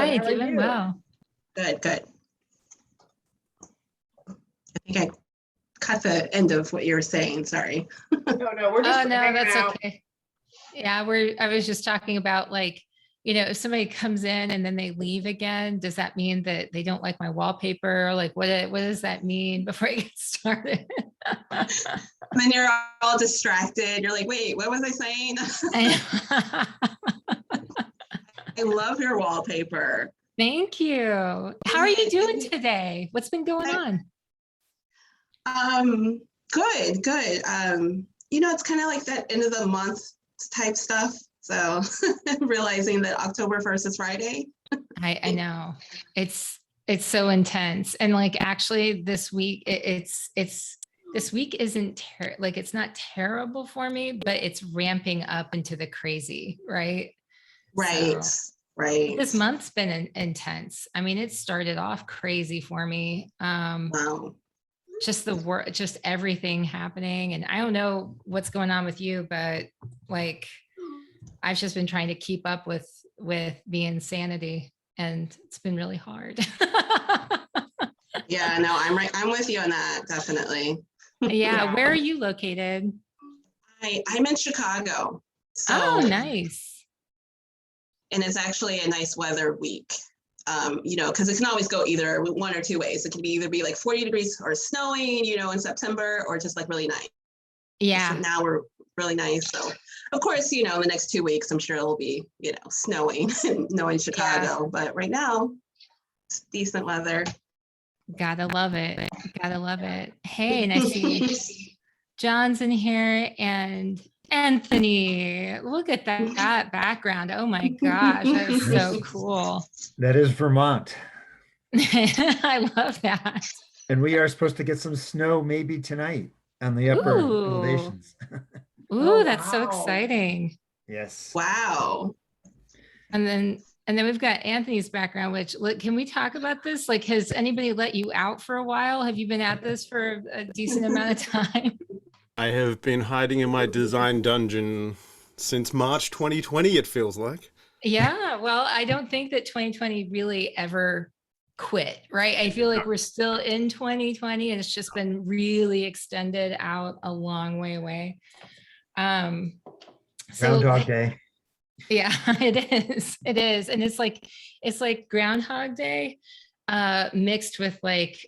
Hi, How are doing you? well. Good, good. I think I cut the end of what you were saying. Sorry. No, we're just Oh, no, hanging that's out. okay. Yeah, I was just talking about like, if somebody comes in and then they leave again, does that mean that they don't like my wallpaper? Like, what does that mean before I get started? And then you're all distracted. You're like, wait, what was I saying? I love your wallpaper. Thank you. How are you doing today? What's been going on? Good, good. It's kind of like that end of the month type stuff. So realizing that October 1st is Friday. I know it's so intense. And like, actually this week, this week isn't like, it's not terrible for me, but it's ramping up into the crazy, right? Right, So, right. this month's been intense. I mean, it started off crazy for me. Wow. Just the work, just everything happening. And I don't know what's going on with you, but like, I've just been trying to keep up with the insanity, and it's been really hard. Yeah, no, I'm right. I'm with you on that, definitely. Yeah. Where are you located? I'm in Chicago. So, Oh, nice. and it's actually a nice weather week. Because it can always go either one or two ways. It can either be like 40 degrees or snowing, in September, or just like really nice. Yeah. So now we're really nice. So of course, the next 2 weeks, I'm sure it'll be, snowing in Chicago. Yeah. But right now, it's decent weather. Gotta love it. Gotta love it. Hey, and I see John's in here and Anthony. Look at that background. Oh my gosh, that is so cool. That is Vermont. I love that. And we are supposed to get some snow maybe tonight on the upper elevations. Ooh, that's so exciting. Yes. Wow. And then we've got Anthony's background, which, can we talk about this? Like, has anybody let you out for a while? Have you been at this for a decent amount of time? I have been hiding in my design dungeon since March 2020, it feels like. Yeah, well, I don't think that 2020 really ever quit, right? I feel like we're still in 2020 and it's just been really extended out a long way away. Groundhog Day. Yeah, it is. And it's like Groundhog Day mixed with like,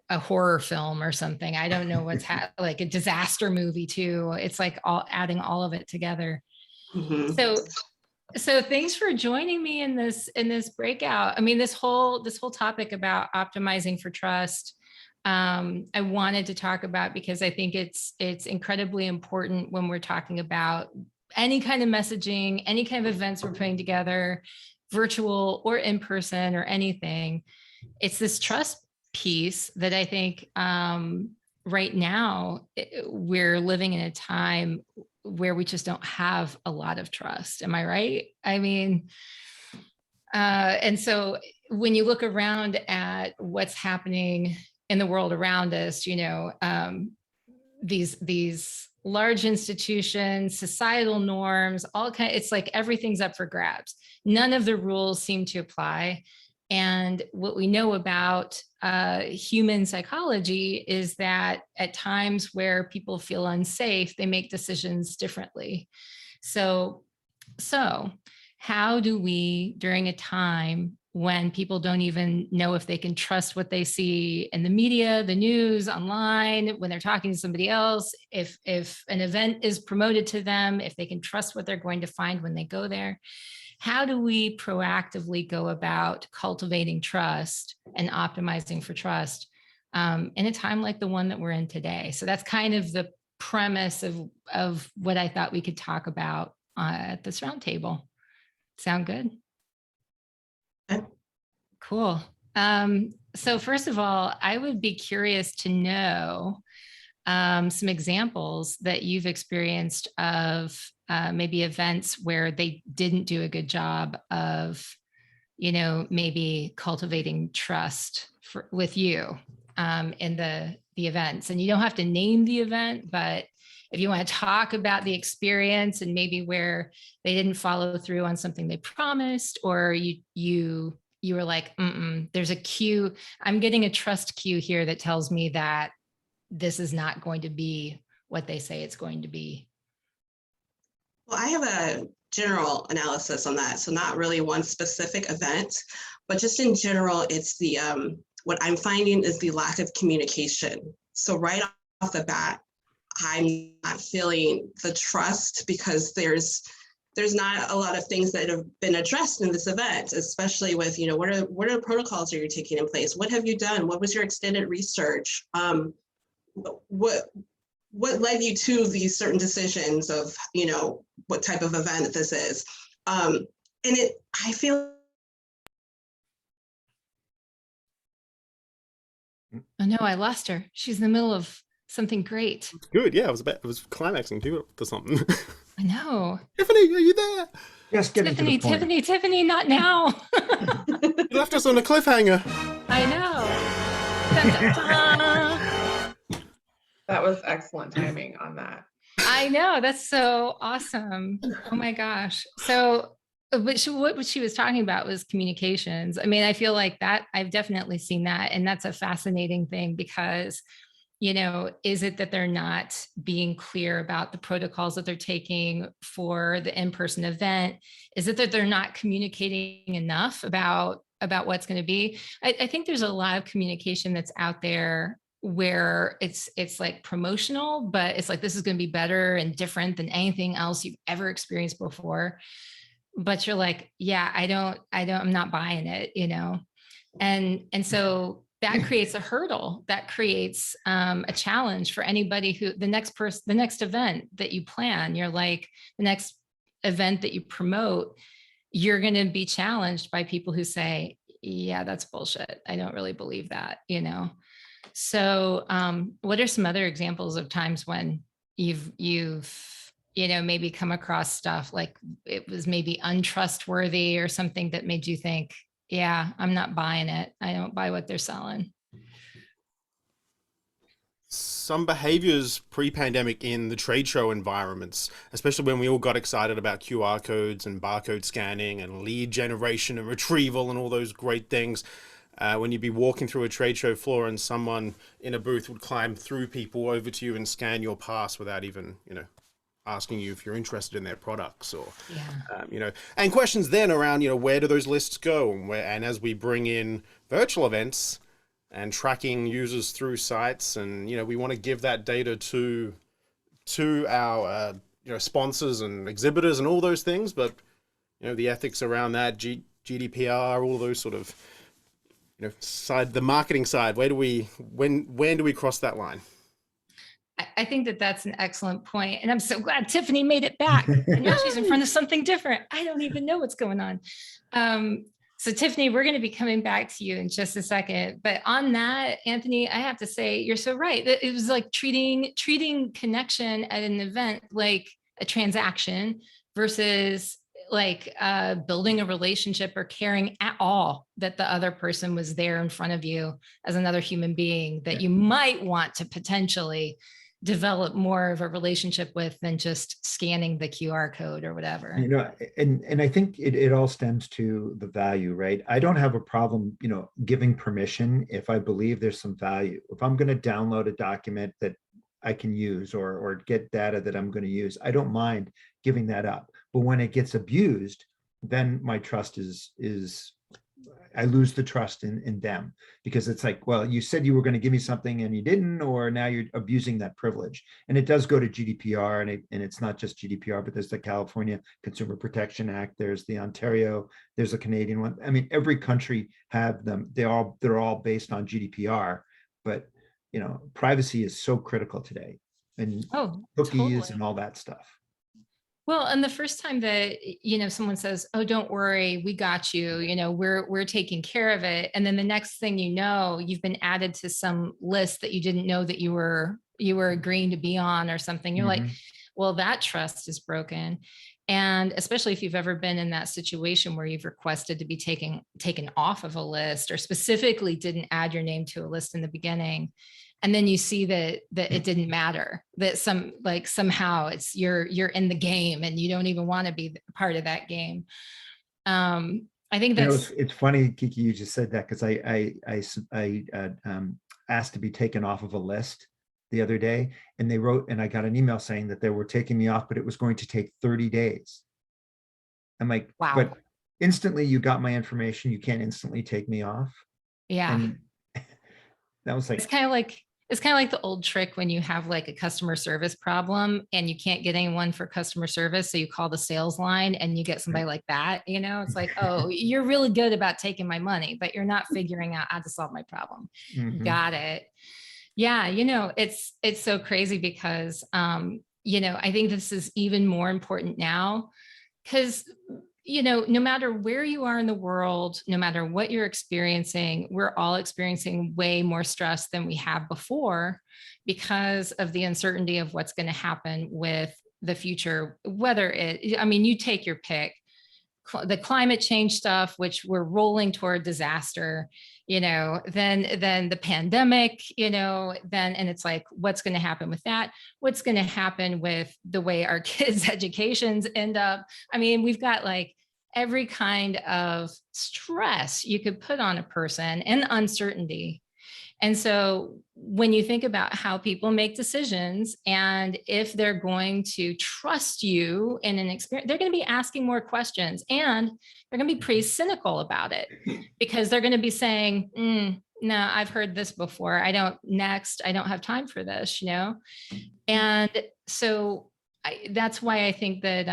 a horror film or something. I don't know what's like a disaster movie too. It's like adding all of it together. Mm-hmm. So thanks for joining me in this breakout. I mean, this whole topic about optimizing for trust, I wanted to talk about because I think it's incredibly important when we're talking about any kind of messaging, any kind of events we're putting together, virtual or in person or anything. It's this trust piece that I think right now we're living in a time where we just don't have a lot of trust. Am I right? I mean, and so when you look around at what's happening in the world around us, these large institutions, societal norms, it's like everything's up for grabs. None of the rules seem to apply. And what we know about human psychology is that at times where people feel unsafe, they make decisions differently. So how do we, during a time when people don't even know if they can trust what they see in the media, the news, online, when they're talking to somebody else, if an event is promoted to them, if they can trust what they're going to find when they go there, how do we proactively go about cultivating trust and optimizing for trust in a time like the one that we're in today? So that's kind of the premise of what I thought we could talk about at this roundtable. Sound good? Okay. Cool. So first of all, I would be curious to know some examples that you've experienced of maybe events where they didn't do a good job of, maybe cultivating trust with you. in the events. And you don't have to name the event, but if you want to talk about the experience and maybe where they didn't follow through on something they promised, or you were like, there's a cue, I'm getting a trust cue here that tells me that this is not going to be what they say it's going to be. Well, I have a general analysis on that. So not really one specific event, but just in general, it's the, what I'm finding is the lack of communication. So right off the bat, I'm not feeling the trust because there's not a lot of things that have been addressed in this event, especially with, what are the protocols are you taking in place? What have you done? What was your extended research? What led you to these certain decisions of, what type of event this is? I feel. Oh no, I lost her. She's in the middle of something great. Good, yeah. It was climaxing to something. I know. Tiffany, are you there? Yes, getting to the point. Tiffany, not now. You left us on a cliffhanger. I know. Dun, dun, dun. That was excellent timing on that. I know. That's so awesome. Oh my gosh. So what she was talking about was communications. I mean, I feel like that I've definitely seen that. And that's a fascinating thing because, is it that they're not being clear about the protocols that they're taking for the in-person event? Is it that they're not communicating enough about what's going to be? I think there's a lot of communication that's out there where it's like promotional, but it's like, this is going to be better and different than anything else you've ever experienced before. But you're like, yeah, I'm not buying it, And so that creates a hurdle, that creates a challenge for anybody who the next event that you plan, you're like, the next event that you promote, you're going to be challenged by people who say, yeah, that's bullshit. I don't really believe that, So what are some other examples of times when you've maybe come across stuff like it was maybe untrustworthy or something that made you think, yeah, I'm not buying it. I don't buy what they're selling. Some behaviors pre-pandemic in the trade show environments, especially when we all got excited about QR codes and barcode scanning and lead generation and retrieval and all those great things. When you'd be walking through a trade show floor and someone in a booth would climb through people over to you and scan your pass without even, asking you if you're interested in their products or, and questions then around, where do those lists go? And as we bring in virtual events and tracking users through sites and, we want to give that data to our, sponsors and exhibitors and all those things. But, the ethics around that, GDPR, all those sort of, the marketing side, when do we cross that line? I think that that's an excellent point. And I'm so glad Tiffany made it back. And now she's in front of something different. I don't even know what's going on. So Tiffany, we're going to be coming back to you in just a second. But on that, Anthony, I have to say, you're so right. It was like treating connection at an event like a transaction versus like building a relationship or caring at all that the other person was there in front of you as another human being that you might want to potentially develop more of a relationship with than just scanning the QR code or whatever. And I think it all stems to the value, right? I don't have a problem, giving permission if I believe there's some value. If I'm going to download a document that I can use or get data that I'm going to use, I don't mind giving that up. But when it gets abused, then my trust is I lose the trust in them, because it's like, well, you said you were going to give me something and you didn't, or now you're abusing that privilege. And it does go to GDPR, and it's not just GDPR, but there's the California Consumer Protection Act, there's the Ontario, there's a Canadian one. I mean, every country have them. They're all based on GDPR, but privacy is so critical today, and cookies totally. and all that stuff. Well, and the first time that, someone says, oh, don't worry, we got you, we're taking care of it. And then the next thing you've been added to some list that you didn't know that you were agreeing to be on or something. You're like, well, that trust is broken. And especially if you've ever been in that situation where you've requested to be taken off of a list, or specifically didn't add your name to a list in the beginning, and then you see that it didn't matter, that somehow it's you're in the game and you don't even want to be part of that game. I think that's it's funny, Kiki, you just said that, because I asked to be taken off of a list the other day, and they wrote, and I got an email saying that they were taking me off, but it was going to take 30 days. I'm like, wow. but instantly you got my information. You can't instantly take me off. Yeah. And that was like, It's kind of like the old trick when you have like a customer service problem and you can't get anyone for customer service. So you call the sales line and you get somebody like that, it's like, oh, you're really good about taking my money, but you're not figuring out how to solve my problem. mhm. Got it. Yeah. It's so crazy because, I think this is even more important now because, no matter where you are in the world, no matter what you're experiencing, we're all experiencing way more stress than we have before because of the uncertainty of what's going to happen with the future, you take your pick. The climate change stuff, which we're rolling toward disaster, then the pandemic, and it's like, what's going to happen with that? What's going to happen with the way our kids' educations end up? We've got like every kind of stress you could put on a person and uncertainty. And so when you think about how people make decisions and if they're going to trust you in an experience, they're going to be asking more questions, and they're going to be pretty cynical about it because they're going to be saying, no, I've heard this before. I don't have time for this, And so that's why I think that,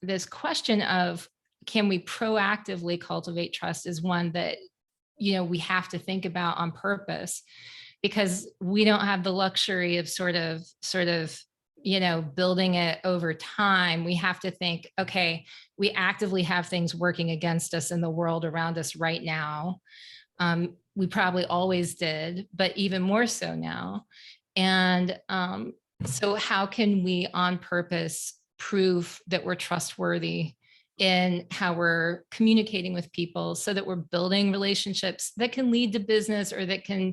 this question of can we proactively cultivate trust is one that we have to think about on purpose, because we don't have the luxury of sort of, building it over time. We have to think, okay, we actively have things working against us in the world around us right now. We probably always did, but even more so now. And so how can we on purpose prove that we're trustworthy in how we're communicating with people so that we're building relationships that can lead to business or that can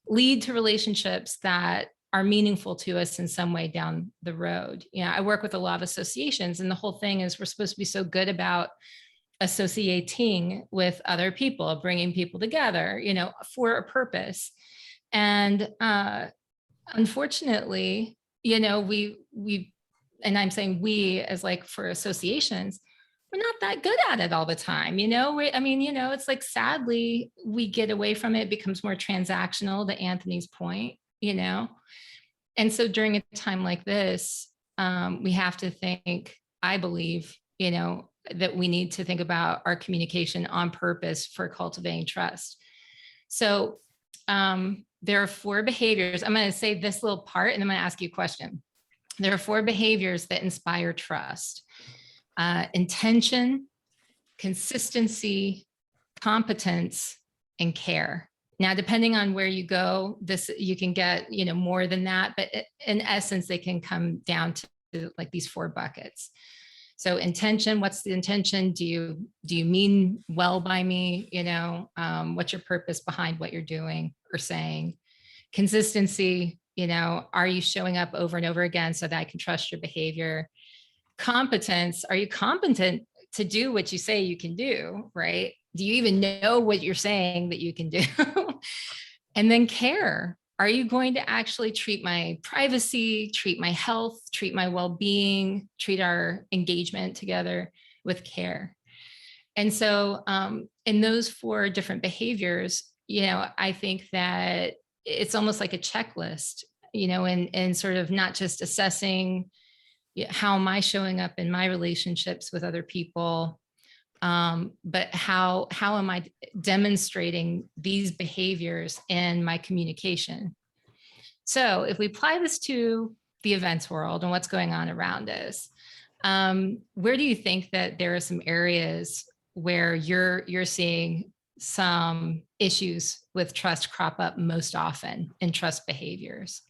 lead to relationships that are meaningful to us in some way down the road. I work with a lot of associations, and the whole thing is we're supposed to be so good about associating with other people, bringing people together, for a purpose. And unfortunately, we, and I'm saying we as like for associations, we're not that good at it all the time. It's like, sadly, we get away from it. It becomes more transactional, to Anthony's point, And so during a time like this, we have to think, I believe, that we need to think about our communication on purpose for cultivating trust. So there are 4 behaviors. I'm going to say this little part and I'm going to ask you a question. There are 4 behaviors that inspire trust. Intention, consistency, competence, and care. Now, depending on where you go, you can get, more than that, but in essence, they can come down to like these 4 buckets. So intention, what's the intention? Do you mean well by me? What's your purpose behind what you're doing or saying? Consistency, are you showing up over and over again so that I can trust your behavior? Competence, are you competent to do what you say you can do, right? Do you even know what you're saying that you can do? And then care, are you going to actually treat my privacy, treat my health, treat my well-being, treat our engagement together with care? And so in those 4 different behaviors, I think that it's almost like a checklist, and sort of not just assessing how am I showing up in my relationships with other people, but how am I demonstrating these behaviors in my communication? So if we apply this to the events world and what's going on around us, where do you think that there are some areas where you're seeing some issues with trust crop up most often in trust behaviors?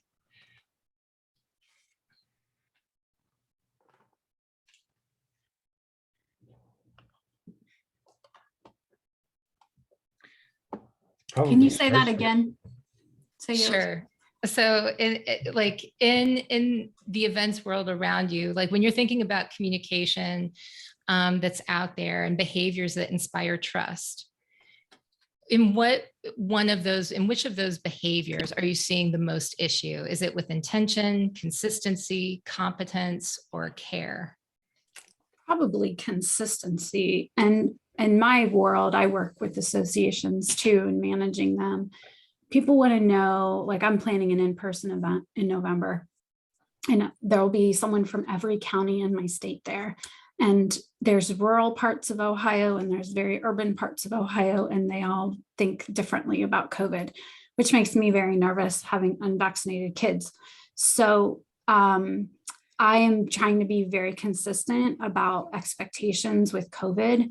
Can you probably say that starts with- again? Sure. So in the events world around you, like when you're thinking about communication that's out there and behaviors that inspire trust, in which of those behaviors are you seeing the most issue? Is it with intention, consistency, competence, or care? Probably consistency. And in my world, I work with associations too and managing them. People want to know, like I'm planning an in-person event in November, and there'll be someone from every county in my state there. And there's rural parts of Ohio and there's very urban parts of Ohio, and they all think differently about COVID, which makes me very nervous having unvaccinated kids. So I am trying to be very consistent about expectations with COVID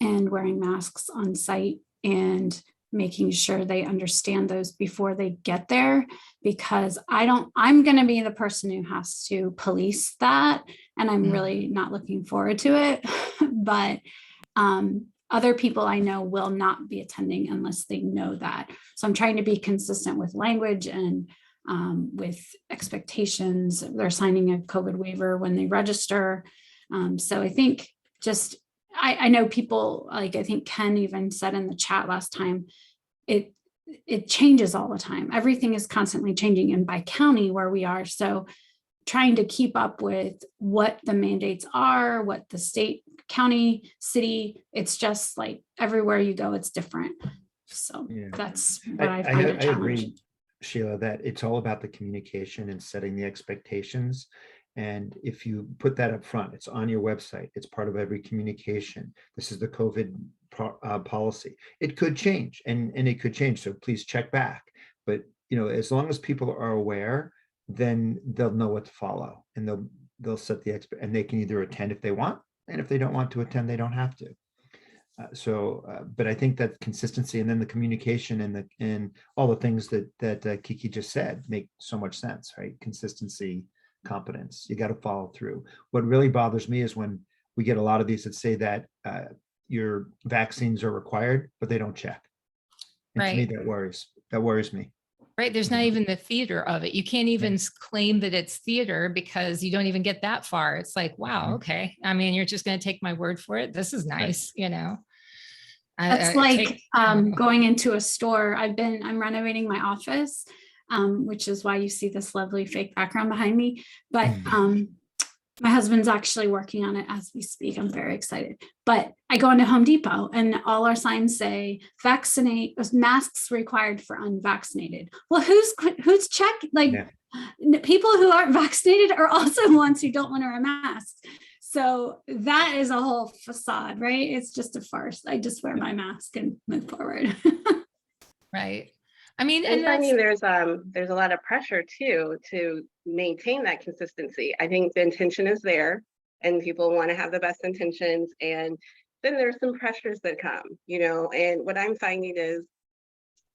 and wearing masks on site and making sure they understand those before they get there, because I'm going to be the person who has to police that. And I'm really not looking forward to it. But other people I know will not be attending unless they know that. So I'm trying to be consistent with language and with expectations. They're signing a COVID waiver when they register. So I think just, I know people, like I think Ken even said in the chat last time, it changes all the time. Everything is constantly changing, and by county where we are. So trying to keep up with what the mandates are, what the state, county, city, it's just like everywhere you go, it's different. So Yeah. that's what I find a I challenge. agree, Sheila, that it's all about the communication and setting the expectations. And if you put that up front, it's on your website, it's part of every communication. This is the COVID policy. It could change, and it could change. So please check back. But as long as people are aware, then they'll know what to follow, and they'll set the and they can either attend if they want, and if they don't want to attend, they don't have to. But I think that consistency and then the communication and all the things that Kiki just said make so much sense, right? Consistency, competence, you got to follow through. What really bothers me is when we get a lot of these that say that your vaccines are required, but they don't check. And to me, that worries me. Right. There's not even the theater of it. You can't even claim that it's theater because you don't even get that far. It's like, wow, okay. I mean, you're just going to take my word for it. This is nice, That's like going into a store. I'm renovating my office, which is why you see this lovely fake background behind me. But my husband's actually working on it as we speak. I'm very excited. But I go into Home Depot and all our signs say vaccinate, masks required for unvaccinated. Well, who's checking? People who aren't vaccinated are also ones who don't want to wear masks. So that is a whole facade, right? It's just a farce. I just wear my mask and move forward. Right. I mean, and finding there's a lot of pressure too to maintain that consistency. I think the intention is there and people want to have the best intentions, and then there's some pressures that come, and what I'm finding is,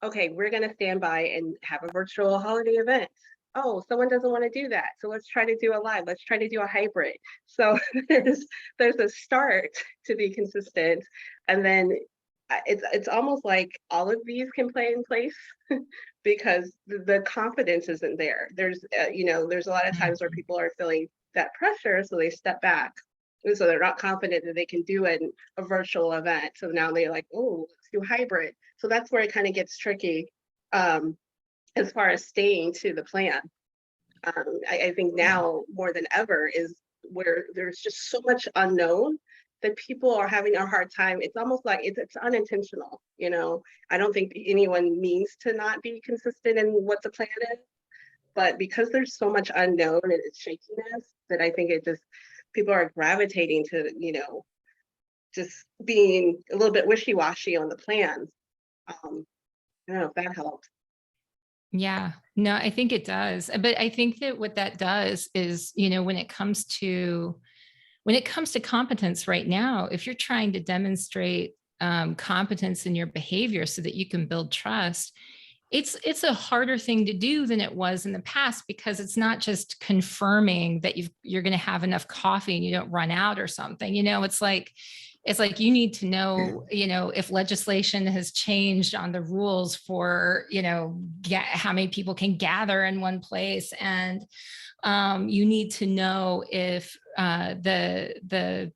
okay, we're going to stand by and have a virtual holiday event. Oh, someone doesn't want to do that, so let's try to do a live, let's try to do a hybrid. So there's a start to be consistent, and then it's almost like all of these can play in place because the confidence isn't there. There's a lot of times where people are feeling that pressure, so they step back, and so they're not confident that they can do a virtual event. So now they're like, oh, let's do hybrid. So that's where it kind of gets tricky as far as staying to the plan. I think now more than ever is where there's just so much unknown that people are having a hard time. It's almost like it's unintentional. I don't think anyone means to not be consistent in what the plan is, but because there's so much unknown and it's shakiness, that I think people are gravitating to, just being a little bit wishy-washy on the plans. I don't know if that helps. Yeah, no, I think it does. But I think that what that does is, when it comes to competence right now, if you're trying to demonstrate competence in your behavior so that you can build trust, it's a harder thing to do than it was in the past, because it's not just confirming that you're going to have enough coffee and you don't run out or something. It's like It's like you need to know, if legislation has changed on the rules for, how many people can gather in one place. And you need to know if the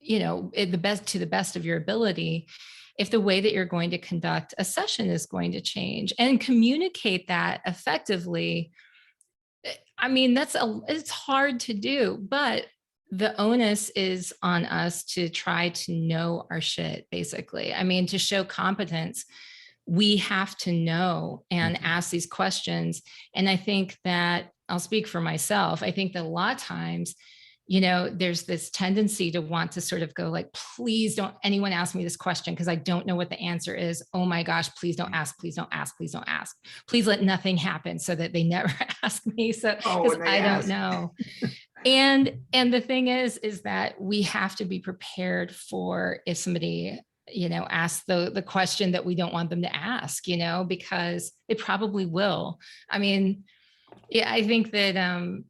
to the best of your ability, if the way that you're going to conduct a session is going to change, and communicate that effectively. I mean, it's hard to do, but the onus is on us to try to know our shit, basically. I mean, to show competence, we have to know and ask these questions. And I think that I'll speak for myself. I think that a lot of times, there's this tendency to want to sort of go like, please don't anyone ask me this question because I don't know what the answer is. Oh my gosh, please don't ask, please don't ask, please don't ask. Please let nothing happen so that they never ask me. So because I don't know. And the thing is that we have to be prepared for if somebody, asks the question that we don't want them to ask, because they probably will. I mean, yeah, I think that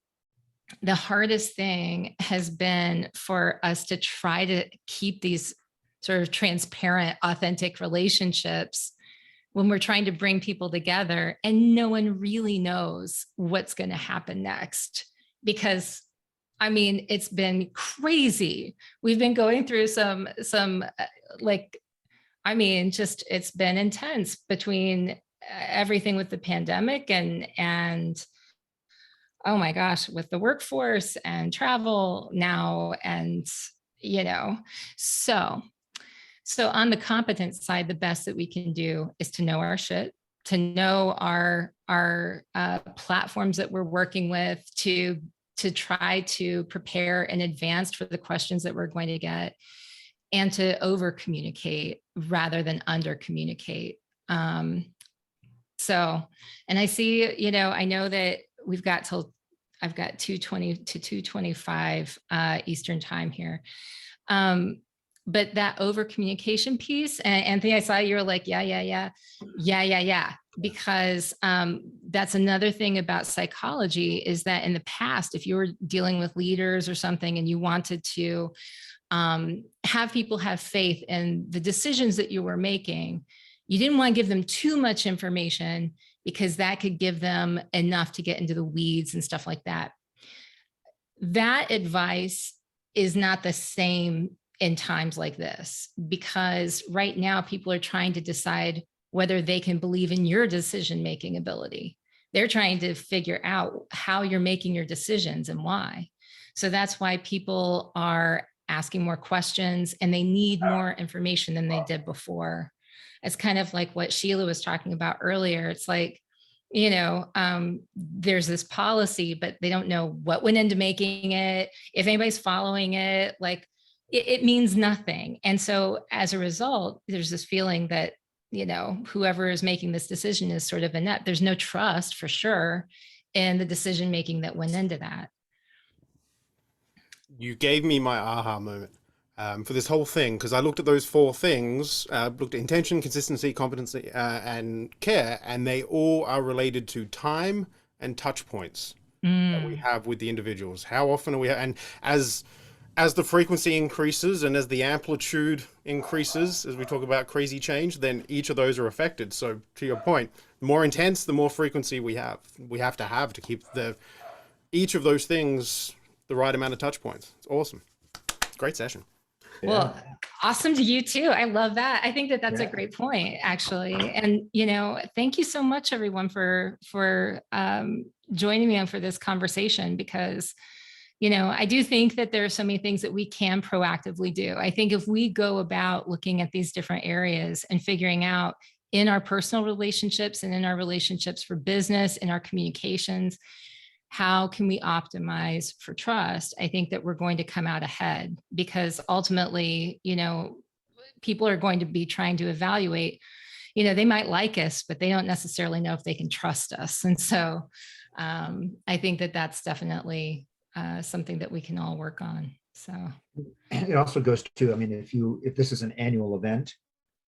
the hardest thing has been for us to try to keep these sort of transparent, authentic relationships when we're trying to bring people together and no one really knows what's going to happen next. Because I mean, it's been crazy. We've been going through some it's been intense between everything with the pandemic and oh my gosh, with the workforce and travel now. And, so on the competence side, the best that we can do is to know our shit, to know our platforms that we're working with, to try to prepare in advance for the questions that we're going to get, and to over communicate rather than under communicate. And I see, I know that I've got 2:20 to 2:25 Eastern time here. But that over communication piece, and Anthony, I saw you were like, yeah. Because that's another thing about psychology, is that in the past, if you were dealing with leaders or something and you wanted to have people have faith in the decisions that you were making, you didn't want to give them too much information because that could give them enough to get into the weeds and stuff like that. That advice is not the same in times like this, because right now people are trying to decide whether they can believe in your decision-making ability. They're trying to figure out how you're making your decisions and why. So that's why people are asking more questions and they need more information than they did before. It's kind of like what Sheila was talking about earlier. It's like, there's this policy, but they don't know what went into making it. If anybody's following it, like it means nothing. And so as a result, there's this feeling that, whoever is making this decision is sort of inept. There's no trust for sure in the decision-making that went into that. You gave me my aha moment for this whole thing, because I looked at those 4 things, looked at intention, consistency, competency, and care, and they all are related to time and touch points that we have with the individuals. How often are we, and as the frequency increases and as the amplitude increases, as we talk about crazy change, then each of those are affected. So to your point, the more intense, the more frequency we have to keep each of those things the right amount of touch points. It's awesome. Great session. Well, awesome to you too. I love that. I think that that's a great point, actually. And, thank you so much, everyone, for joining me on for this conversation, because, I do think that there are so many things that we can proactively do. I think if we go about looking at these different areas and figuring out in our personal relationships and in our relationships for business, in our communications, how can we optimize for trust? I think that we're going to come out ahead, because ultimately, people are going to be trying to evaluate, they might like us, but they don't necessarily know if they can trust us. And so I think that that's definitely something that we can all work on. So it also goes to, I mean, if this is an annual event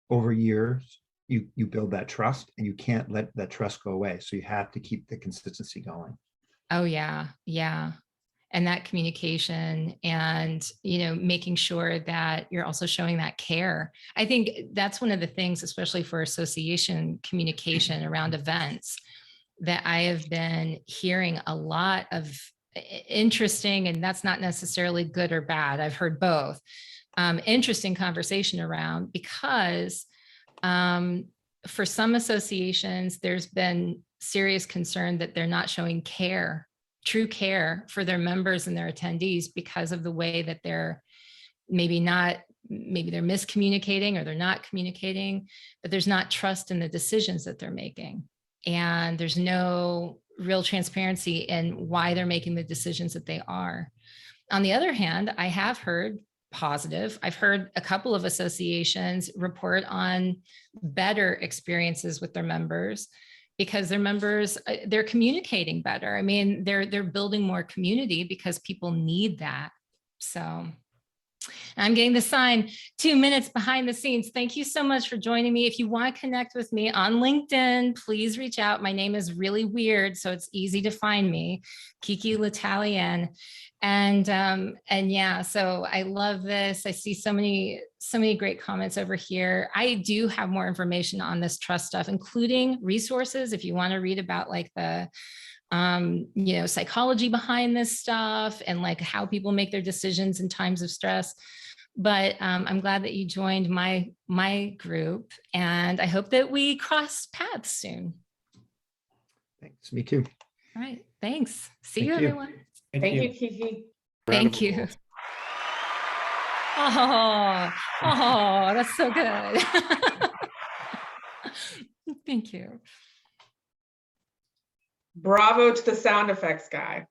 over years, you build that trust, and you can't let that trust go away. So you have to keep the consistency going. Oh yeah. and that communication, and, you know, making sure that you're also showing that care. I think that's one of the things, especially for association communication around events, that I have been hearing a lot of interesting, and that's not necessarily good or bad. I've heard both, interesting conversation around, because for some associations, there's been serious concern that they're not showing care, true care for their members and their attendees, because of the way that they're maybe they're miscommunicating, or they're not communicating, but there's not trust in the decisions that they're making. And there's no real transparency in why they're making the decisions that they are. On the other hand, I have heard positive. I've heard a couple of associations report on better experiences with their members, because their members, they're communicating better. I mean, they're building more community because people need that. So I'm getting the sign, 2 minutes behind the scenes. Thank you so much for joining me. If you want to connect with me on LinkedIn, please reach out. My name is really weird, so it's easy to find me, Kiki L'Italienne. And yeah, so I love this. I see so many great comments over here. I do have more information on this trust stuff, including resources if you want to read about like the you know, psychology behind this stuff, and like how people make their decisions in times of stress. But I'm glad that you joined my group, and I hope that we cross paths soon. Thanks. Me too. All right. Thanks. See you, Thank you. everyone. Thank you, Kiki. Round of Thank you. applause. Oh, that's so good. Thank you. Bravo to the sound effects guy.